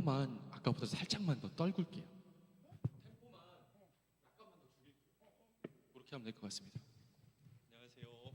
템포만 아까보다 살짝만 더 떨굴게요. 템포만 약간만 더 줄일게요. 그렇게 하면 될 것 같습니다. 안녕하세요.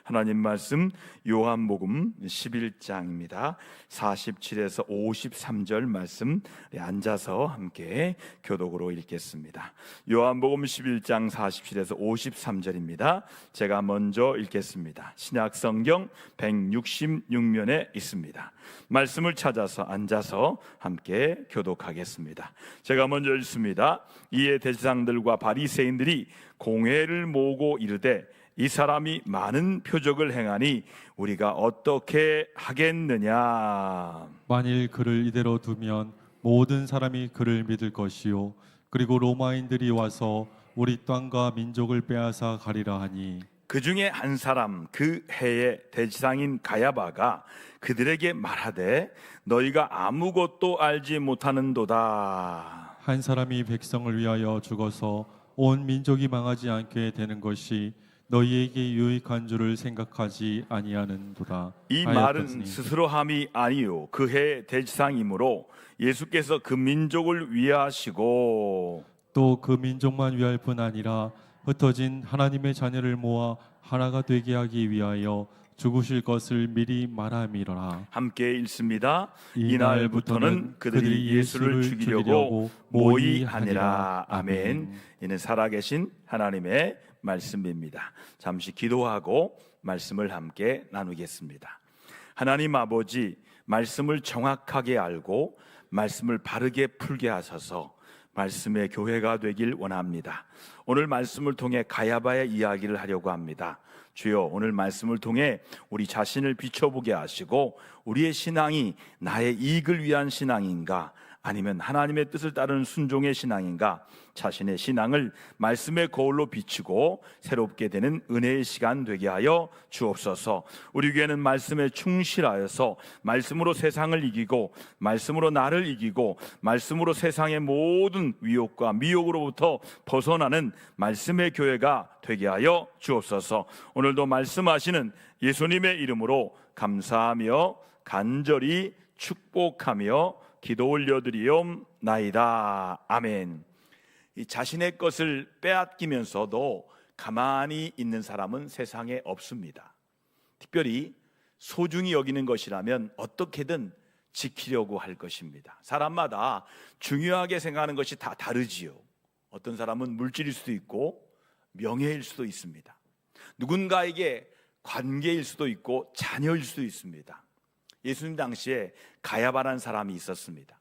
하나님 말씀 요한복음 11장입니다. 47에서 53절 말씀 앉아서 함께 교독으로 읽겠습니다. 요한복음 11장 47에서 53절입니다. 제가 먼저 읽겠습니다. 신약성경 166면에 있습니다. 말씀을 찾아서 앉아서 함께 교독하겠습니다. 제가 먼저 읽습니다. 이에 대제사장들과 바리새인들이 공회를 모으고 이르되 이 사람이 많은 표적을 행하니 우리가 어떻게 하겠느냐. 만일 그를 이대로 두면 모든 사람이 그를 믿을 것이요 그리고 로마인들이 와서 우리 땅과 민족을 빼앗아 가리라 하니 그 중에 한 사람 그 해의 대지상인 가야바가 그들에게 말하되 너희가 아무것도 알지 못하는도다. 한 사람이 백성을 위하여 죽어서 온 민족이 망하지 않게 되는 것이 너희에게 유익한 줄을 생각하지 아니하는도다. 이 말은 스스로 함이 아니요 그 해 대지상이므로 예수께서 그 민족을 위하시고 또 그 민족만 위할 뿐 아니라 흩어진 하나님의 자녀를 모아 하나가 되게 하기 위하여 죽으실 것을 미리 말함이로라. 함께 읽습니다. 이날부터는 그들이 예수를 죽이려고 모의하니라. 아멘. 이는 살아계신 하나님의 말씀입니다. 잠시 기도하고 말씀을 함께 나누겠습니다. 하나님 아버지, 말씀을 정확하게 알고 말씀을 바르게 풀게 하셔서 말씀의 교회가 되길 원합니다. 오늘 말씀을 통해 가야바의 이야기를 하려고 합니다. 주여, 오늘 말씀을 통해 우리 자신을 비춰보게 하시고 우리의 신앙이 나의 이익을 위한 신앙인가 아니면 하나님의 뜻을 따르는 순종의 신앙인가, 자신의 신앙을 말씀의 거울로 비추고 새롭게 되는 은혜의 시간 되게 하여 주옵소서. 우리 교회는 말씀에 충실하여서 말씀으로 세상을 이기고 말씀으로 나를 이기고 말씀으로 세상의 모든 위욕과 미혹으로부터 벗어나는 말씀의 교회가 되게 하여 주옵소서. 오늘도 말씀하시는 예수님의 이름으로 감사하며 간절히 축복하며 기도 올려드리옵나이다. 아멘. 이 자신의 것을 빼앗기면서도 가만히 있는 사람은 세상에 없습니다. 특별히 소중히 여기는 것이라면 어떻게든 지키려고 할 것입니다. 사람마다 중요하게 생각하는 것이 다 다르지요. 어떤 사람은 물질일 수도 있고 명예일 수도 있습니다. 누군가에게 관계일 수도 있고 자녀일 수도 있습니다. 예수님 당시에 가야바라는 사람이 있었습니다.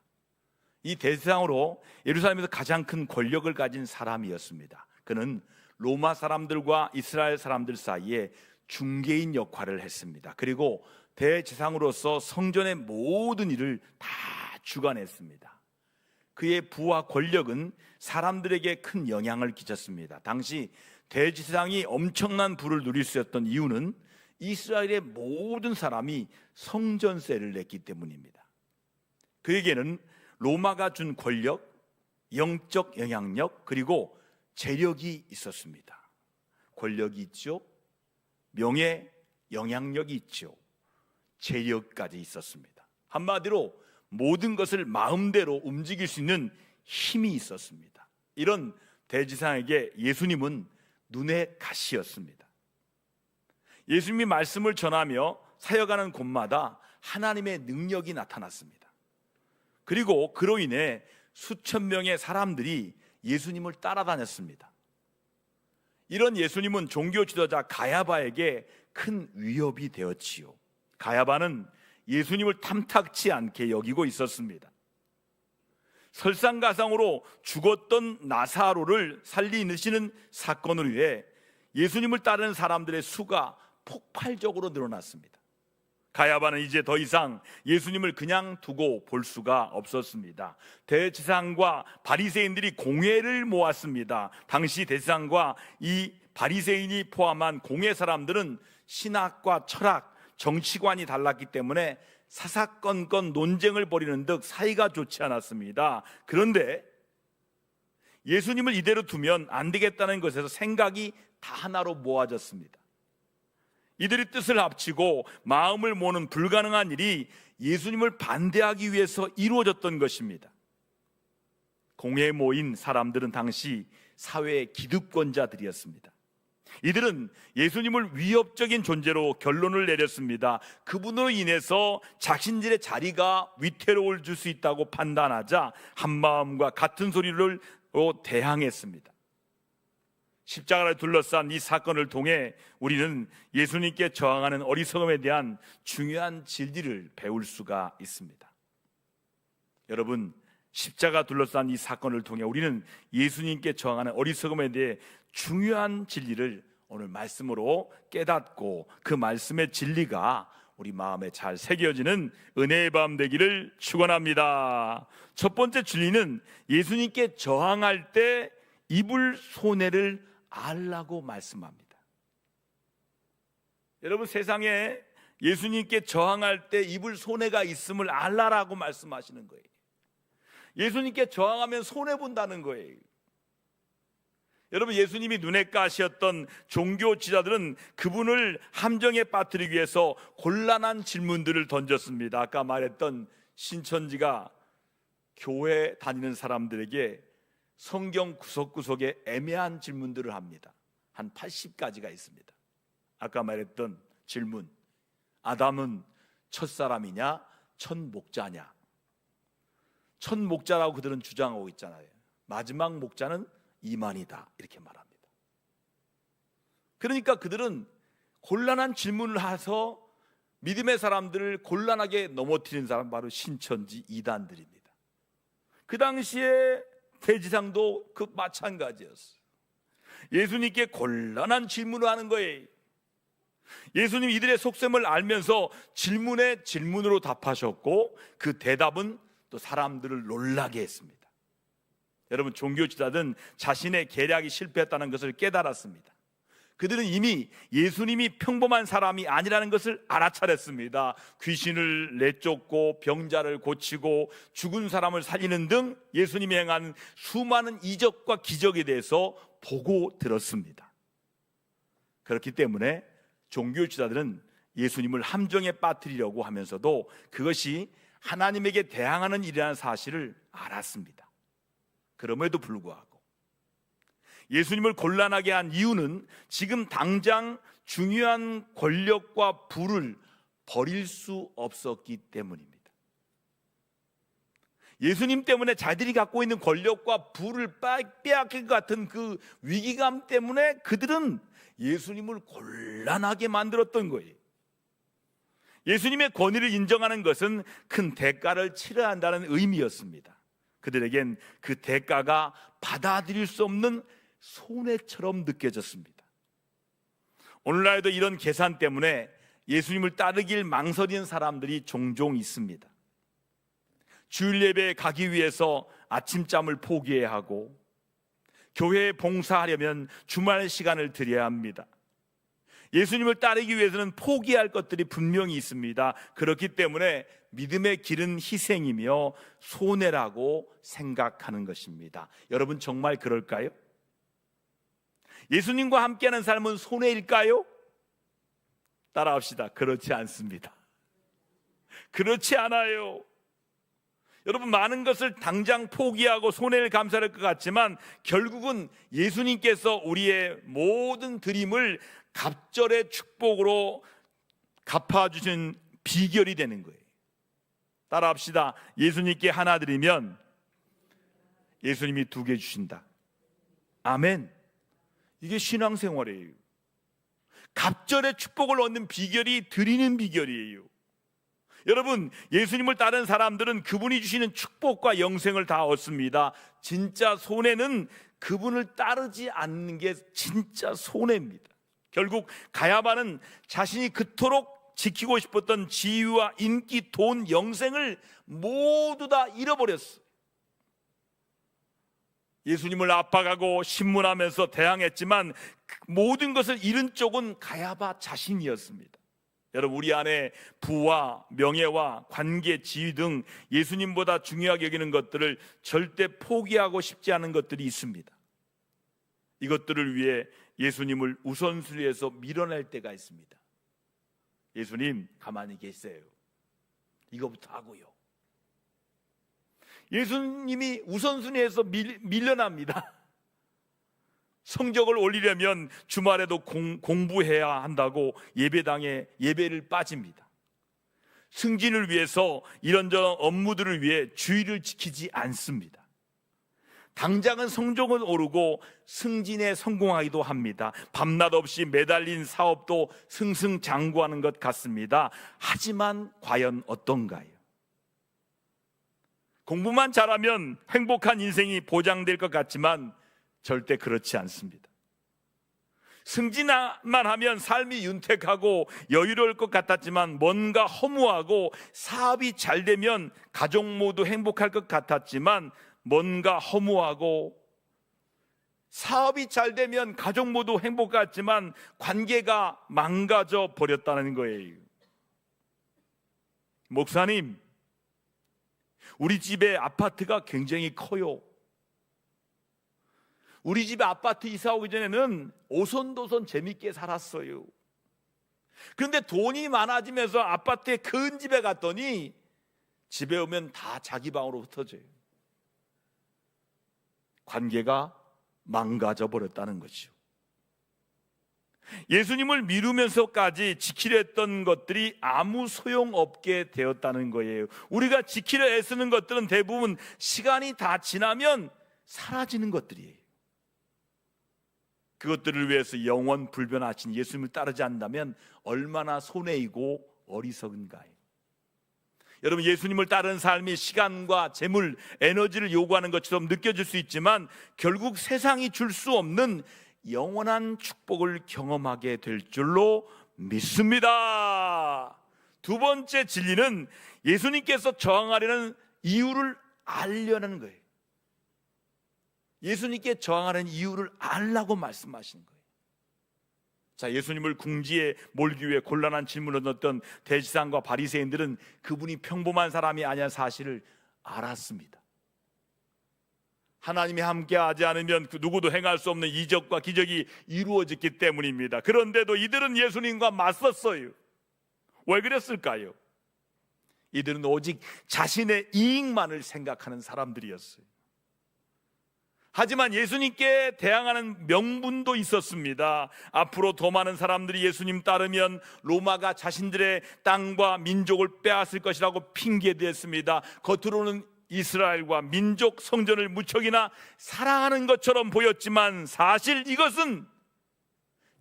이 대제사장으로 예루살렘에서 가장 큰 권력을 가진 사람이었습니다. 그는 로마 사람들과 이스라엘 사람들 사이에 중개인 역할을 했습니다. 그리고 대제사장으로서 성전의 모든 일을 다 주관했습니다. 그의 부와 권력은 사람들에게 큰 영향을 끼쳤습니다. 당시 대제사장이 엄청난 부를 누릴 수 있었던 이유는 이스라엘의 모든 사람이 성전세를 냈기 때문입니다. 그에게는 로마가 준 권력, 영적 영향력, 그리고 재력이 있었습니다. 권력이 있죠, 명예, 영향력이 있죠, 재력까지 있었습니다. 한마디로 모든 것을 마음대로 움직일 수 있는 힘이 있었습니다. 이런 대지상에게 예수님은 눈의 가시였습니다. 예수님이 말씀을 전하며 사역하는 곳마다 하나님의 능력이 나타났습니다. 그리고 그로 인해 수천 명의 사람들이 예수님을 따라다녔습니다. 이런 예수님은 종교 지도자 가야바에게 큰 위협이 되었지요. 가야바는 예수님을 탐탁치 않게 여기고 있었습니다. 설상가상으로 죽었던 나사로를 살리시는 사건을 위해 예수님을 따르는 사람들의 수가 폭발적으로 늘어났습니다. 가야바는 이제 더 이상 예수님을 그냥 두고 볼 수가 없었습니다. 대제사장과 바리새인들이 공회를 모았습니다. 당시 대제사장과 이 바리새인이 포함한 공회 사람들은 신학과 철학, 정치관이 달랐기 때문에 사사건건 논쟁을 벌이는 듯 사이가 좋지 않았습니다. 그런데 예수님을 이대로 두면 안 되겠다는 것에서 생각이 다 하나로 모아졌습니다. 이들이 뜻을 합치고 마음을 모으는 불가능한 일이 예수님을 반대하기 위해서 이루어졌던 것입니다. 공회에 모인 사람들은 당시 사회의 기득권자들이었습니다. 이들은 예수님을 위협적인 존재로 결론을 내렸습니다. 그분으로 인해서 자신들의 자리가 위태로울 수 있다고 판단하자 한마음과 같은 소리로 대항했습니다. 십자가를 둘러싼 이 사건을 통해 우리는 예수님께 저항하는 어리석음에 대한 중요한 진리를 배울 수가 있습니다. 여러분, 십자가 둘러싼 이 사건을 통해 우리는 예수님께 저항하는 어리석음에 대해 중요한 진리를 오늘 말씀으로 깨닫고 그 말씀의 진리가 우리 마음에 잘 새겨지는 은혜의 밤 되기를 축원합니다. 첫 번째 진리는 예수님께 저항할 때 입을 손해를 알라고 말씀합니다. 여러분, 세상에 예수님께 저항할 때 입을 손해가 있음을 알라라고 말씀하시는 거예요. 예수님께 저항하면 손해본다는 거예요. 여러분, 예수님이 눈에 가시었던 종교 지도자들은 그분을 함정에 빠뜨리기 위해서 곤란한 질문들을 던졌습니다. 아까 말했던 신천지가 교회 다니는 사람들에게 성경 구석구석에 애매한 질문들을 합니다. 한 80가지가 있습니다. 아까 말했던 질문, 아담은 첫사람이냐 첫 목자냐? 첫 목자라고 그들은 주장하고 있잖아요. 마지막 목자는 이만이다, 이렇게 말합니다. 그러니까 그들은 곤란한 질문을 해서 믿음의 사람들을 곤란하게 넘어뜨린 사람, 바로 신천지 이단들입니다. 그 당시에 대지상도 그 마찬가지였어요. 예수님께 곤란한 질문을 하는 거예요. 예수님 이들의 속셈을 알면서 질문에 질문으로 답하셨고 그 대답은 또 사람들을 놀라게 했습니다. 여러분, 종교 지도자들은 자신의 계략이 실패했다는 것을 깨달았습니다. 그들은 이미 예수님이 평범한 사람이 아니라는 것을 알아차렸습니다. 귀신을 내쫓고 병자를 고치고 죽은 사람을 살리는 등 예수님이 행한 수많은 이적과 기적에 대해서 보고 들었습니다. 그렇기 때문에 종교 지도자들은 예수님을 함정에 빠뜨리려고 하면서도 그것이 하나님에게 대항하는 일이라는 사실을 알았습니다. 그럼에도 불구하고 예수님을 곤란하게 한 이유는 지금 당장 중요한 권력과 부를 버릴 수 없었기 때문입니다. 예수님 때문에 자기들이 갖고 있는 권력과 부를 빼앗길 것 같은 그 위기감 때문에 그들은 예수님을 곤란하게 만들었던 거예요. 예수님의 권위를 인정하는 것은 큰 대가를 치러야 한다는 의미였습니다. 그들에겐 그 대가가 받아들일 수 없는 손해처럼 느껴졌습니다. 오늘날에도 이런 계산 때문에 예수님을 따르길 망설이는 사람들이 종종 있습니다. 주일 예배에 가기 위해서 아침잠을 포기해야 하고, 교회에 봉사하려면 주말 시간을 드려야 합니다. 예수님을 따르기 위해서는 포기할 것들이 분명히 있습니다. 그렇기 때문에 믿음의 길은 희생이며 손해라고 생각하는 것입니다. 여러분, 정말 그럴까요? 예수님과 함께하는 삶은 손해일까요? 따라합시다. 그렇지 않습니다. 그렇지 않아요. 여러분, 많은 것을 당장 포기하고 손해를 감수할 것 같지만 결국은 예수님께서 우리의 모든 드림을 갑절의 축복으로 갚아주신 비결이 되는 거예요. 따라합시다. 예수님께 하나 드리면 예수님이 2개 주신다. 아멘. 이게 신앙생활이에요. 갑절의 축복을 얻는 비결이 드리는 비결이에요. 여러분, 예수님을 따르는 사람들은 그분이 주시는 축복과 영생을 다 얻습니다. 진짜 손해는 그분을 따르지 않는 게 진짜 손해입니다. 결국 가야바는 자신이 그토록 지키고 싶었던 지위와 인기, 돈, 영생을 모두 다 잃어버렸어요. 예수님을 압박하고 신문하면서 대항했지만 모든 것을 잃은 쪽은 가야바 자신이었습니다. 여러분, 우리 안에 부와 명예와 관계, 지위 등 예수님보다 중요하게 여기는 것들을 절대 포기하고 싶지 않은 것들이 있습니다. 이것들을 위해 예수님을 우선순위에서 밀어낼 때가 있습니다. 예수님, 가만히 계세요. 이거부터 하고요. 예수님이 우선순위에서 밀려납니다. 성적을 올리려면 주말에도 공부해야 한다고 예배당에 예배를 빠집니다. 승진을 위해서 이런저런 업무들을 위해 주의를 지키지 않습니다. 당장은 성적은 오르고 승진에 성공하기도 합니다. 밤낮 없이 매달린 사업도 승승장구하는 것 같습니다. 하지만 과연 어떤가요? 공부만 잘하면 행복한 인생이 보장될 것 같지만 절대 그렇지 않습니다. 승진만 하면 삶이 윤택하고 여유로울 것 같았지만 뭔가 허무하고, 사업이 잘 되면 가족 모두 행복할 것 같았지만 뭔가 허무하고, 사업이 잘 되면 가족 모두 행복 같지만 관계가 망가져 버렸다는 거예요. 목사님, 우리 집에 아파트가 굉장히 커요. 우리 집에 아파트 이사 오기 전에는 오손도손 재밌게 살았어요. 그런데 돈이 많아지면서 아파트에 큰 집에 갔더니 집에 오면 다 자기 방으로 흩어져요. 관계가 망가져 버렸다는 거죠. 예수님을 미루면서까지 지키려 했던 것들이 아무 소용없게 되었다는 거예요. 우리가 지키려 애쓰는 것들은 대부분 시간이 다 지나면 사라지는 것들이에요. 그것들을 위해서 영원 불변하신 예수님을 따르지 않는다면 얼마나 손해이고 어리석은가요. 여러분, 예수님을 따르는 삶이 시간과 재물, 에너지를 요구하는 것처럼 느껴질 수 있지만 결국 세상이 줄 수 없는 영원한 축복을 경험하게 될 줄로 믿습니다. 두 번째 진리는 예수님께서 저항하려는 이유를 알려는 거예요. 예수님께 저항하는 이유를 알라고 말씀하시는 거예요. 자, 예수님을 궁지에 몰기 위해 곤란한 질문을 던졌던 대지사장과 바리새인들은 그분이 평범한 사람이 아니라는 사실을 알았습니다. 하나님이 함께하지 않으면 그 누구도 행할 수 없는 이적과 기적이 이루어졌기 때문입니다. 그런데도 이들은 예수님과 맞섰어요. 왜 그랬을까요? 이들은 오직 자신의 이익만을 생각하는 사람들이었어요. 하지만 예수님께 대항하는 명분도 있었습니다. 앞으로 더 많은 사람들이 예수님 따르면 로마가 자신들의 땅과 민족을 빼앗을 것이라고 핑계댔습니다. 겉으로는 이스라엘과 민족 성전을 무척이나 사랑하는 것처럼 보였지만 사실 이것은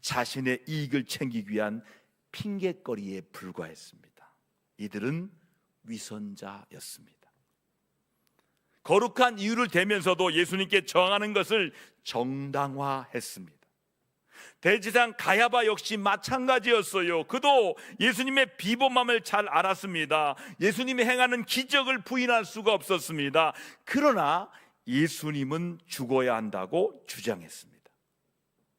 자신의 이익을 챙기기 위한 핑계거리에 불과했습니다. 이들은 위선자였습니다. 거룩한 이유를 대면서도 예수님께 저항하는 것을 정당화했습니다. 대지상 가야바 역시 마찬가지였어요. 그도 예수님의 비범함을 잘 알았습니다. 예수님이 행하는 기적을 부인할 수가 없었습니다. 그러나 예수님은 죽어야 한다고 주장했습니다.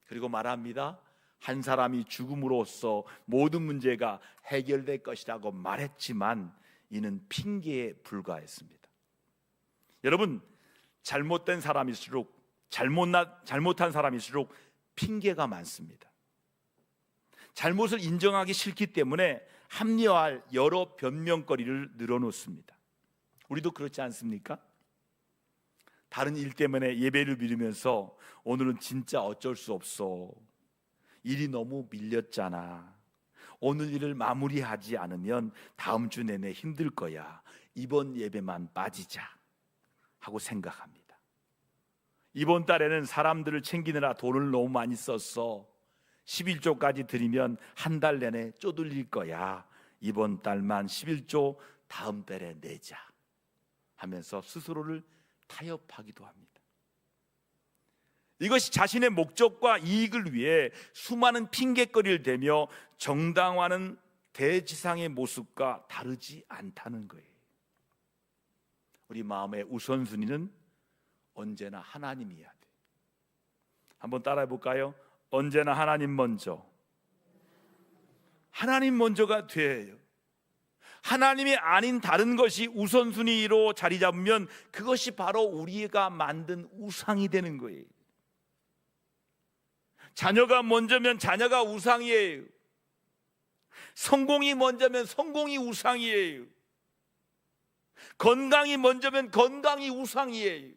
그리고 말합니다. 한 사람이 죽음으로써 모든 문제가 해결될 것이라고 말했지만 이는 핑계에 불과했습니다. 여러분, 잘못된 사람일수록, 잘못한 사람일수록 핑계가 많습니다. 잘못을 인정하기 싫기 때문에 합리화할 여러 변명거리를 늘어놓습니다. 우리도 그렇지 않습니까? 다른 일 때문에 예배를 미루면서 오늘은 진짜 어쩔 수 없어, 일이 너무 밀렸잖아, 오늘 일을 마무리하지 않으면 다음 주 내내 힘들 거야, 이번 예배만 빠지자 하고 생각합니다. 이번 달에는 사람들을 챙기느라 돈을 너무 많이 썼어, 11조까지 드리면 한 달 내내 쪼들릴 거야, 이번 달만 11조 다음 달에 내자 하면서 스스로를 타협하기도 합니다. 이것이 자신의 목적과 이익을 위해 수많은 핑계거리를 대며 정당화하는 대지상의 모습과 다르지 않다는 거예요. 우리 마음의 우선순위는 언제나 하나님이어야 돼. 한번 따라해 볼까요? 언제나 하나님 먼저. 하나님 먼저가 돼요. 하나님이 아닌 다른 것이 우선순위로 자리 잡으면 그것이 바로 우리가 만든 우상이 되는 거예요. 자녀가 먼저면 자녀가 우상이에요. 성공이 먼저면 성공이 우상이에요. 건강이 먼저면 건강이 우상이에요.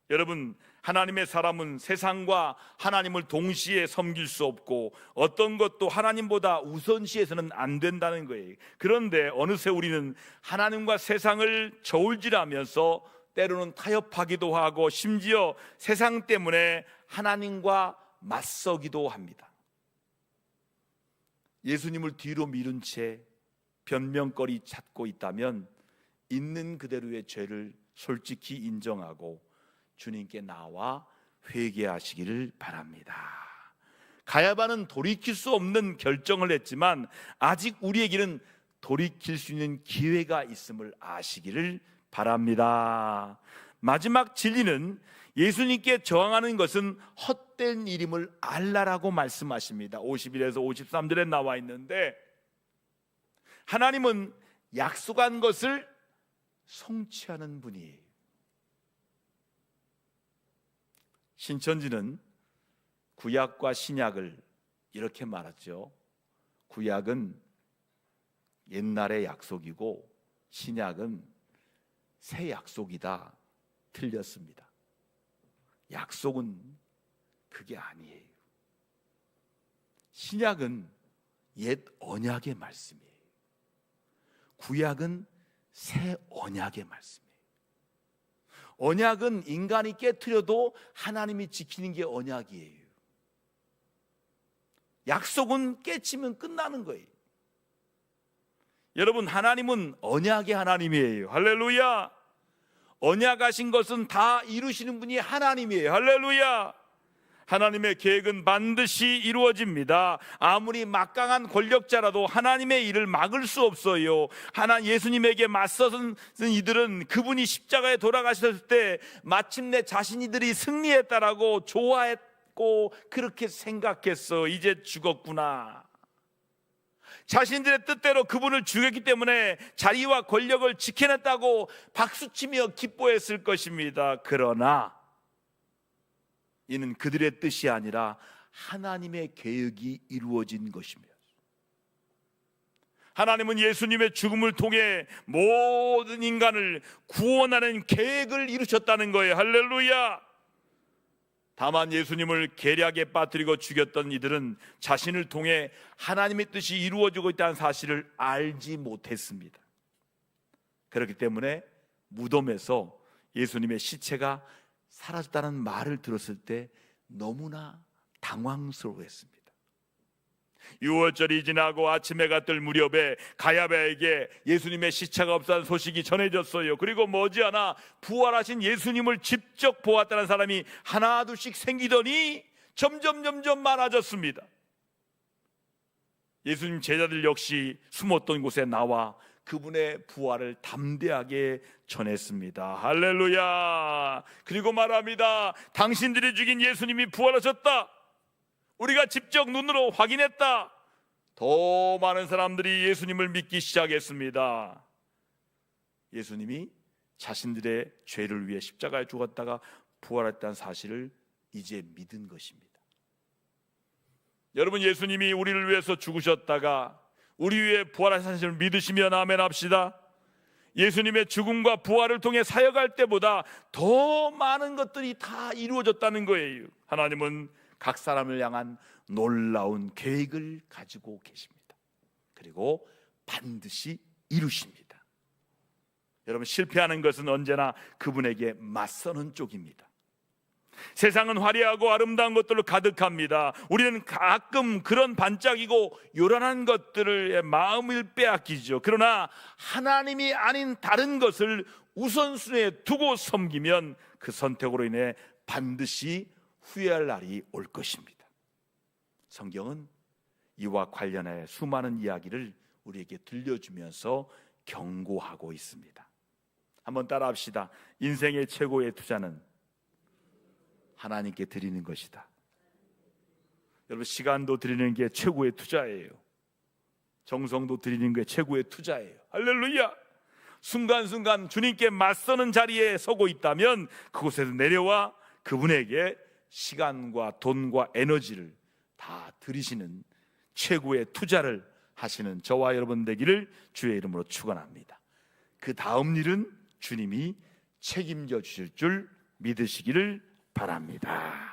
여러분, 하나님의 사람은 세상과 하나님을 동시에 섬길 수 없고 어떤 것도 하나님보다 우선시해서는 안 된다는 거예요. 그런데 어느새 우리는 하나님과 세상을 저울질하면서 때로는 타협하기도 하고 심지어 세상 때문에 하나님과 맞서기도 합니다. 예수님을 뒤로 미룬 채 변명거리 찾고 있다면 있는 그대로의 죄를 솔직히 인정하고 주님께 나와 회개하시기를 바랍니다. 가야바는 돌이킬 수 없는 결정을 했지만 아직 우리에게는 돌이킬 수 있는 기회가 있음을 아시기를 바랍니다. 마지막 진리는 예수님께 저항하는 것은 헛된 일임을 알라라고 말씀하십니다. 51에서 53절에 나와 있는데, 하나님은 약속한 것을 성취하는 분이에요. 신천지는 구약과 신약을 이렇게 말하죠. 구약은 옛날의 약속이고 신약은 새 약속이다. 틀렸습니다. 약속은 그게 아니에요. 신약은 옛 언약의 말씀이에요. 구약은 새 언약의 말씀이에요. 언약은 인간이 깨트려도 하나님이 지키는 게 언약이에요. 약속은 깨치면 끝나는 거예요. 여러분, 하나님은 언약의 하나님이에요. 할렐루야. 언약하신 것은 다 이루시는 분이 하나님이에요. 할렐루야. 하나님의 계획은 반드시 이루어집니다. 아무리 막강한 권력자라도 하나님의 일을 막을 수 없어요. 예수님에게 맞서선 이들은 그분이 십자가에 돌아가셨을 때 마침내 자신이들이 승리했다라고 좋아했고 그렇게 생각했어. 이제 죽었구나. 자신들의 뜻대로 그분을 죽였기 때문에 자리와 권력을 지켜냈다고 박수치며 기뻐했을 것입니다. 그러나 이는 그들의 뜻이 아니라 하나님의 계획이 이루어진 것입니다. 하나님은 예수님의 죽음을 통해 모든 인간을 구원하는 계획을 이루셨다는 거예요. 할렐루야. 다만 예수님을 계략에 빠뜨리고 죽였던 이들은 자신을 통해 하나님의 뜻이 이루어지고 있다는 사실을 알지 못했습니다. 그렇기 때문에 무덤에서 예수님의 시체가 사라졌다는 말을 들었을 때 너무나 당황스러워했습니다. 유월절이 지나고 아침 해가 뜰 무렵에 가야바에게 예수님의 시체가 없다는 소식이 전해졌어요. 그리고 머지않아 부활하신 예수님을 직접 보았다는 사람이 하나 둘씩 생기더니 점점 많아졌습니다. 예수님 제자들 역시 숨었던 곳에 나와 그분의 부활을 담대하게 전했습니다. 할렐루야. 그리고 말합니다. 당신들이 죽인 예수님이 부활하셨다. 우리가 직접 눈으로 확인했다. 더 많은 사람들이 예수님을 믿기 시작했습니다. 예수님이 자신들의 죄를 위해 십자가에 죽었다가 부활했다는 사실을 이제 믿은 것입니다. 여러분, 예수님이 우리를 위해서 죽으셨다가 우리 위해 부활하신 사실을 믿으시면 아멘 합시다. 예수님의 죽음과 부활을 통해 사역할 때보다 더 많은 것들이 다 이루어졌다는 거예요. 하나님은 각 사람을 향한 놀라운 계획을 가지고 계십니다. 그리고 반드시 이루십니다. 여러분, 실패하는 것은 언제나 그분에게 맞서는 쪽입니다. 세상은 화려하고 아름다운 것들로 가득합니다. 우리는 가끔 그런 반짝이고 요란한 것들의 마음을 빼앗기죠. 그러나 하나님이 아닌 다른 것을 우선순위에 두고 섬기면 그 선택으로 인해 반드시 후회할 날이 올 것입니다. 성경은 이와 관련해 수많은 이야기를 우리에게 들려주면서 경고하고 있습니다. 한번 따라합시다. 인생의 최고의 투자는 하나님께 드리는 것이다. 여러분, 시간도 드리는 게 최고의 투자예요. 정성도 드리는 게 최고의 투자예요. 할렐루야. 순간순간 주님께 맞서는 자리에 서고 있다면 그곳에서 내려와 그분에게 시간과 돈과 에너지를 다 드리시는 최고의 투자를 하시는 저와 여러분 되기를 주의 이름으로 축원합니다. 그 다음 일은 주님이 책임져 주실 줄 믿으시기를 바랍니다.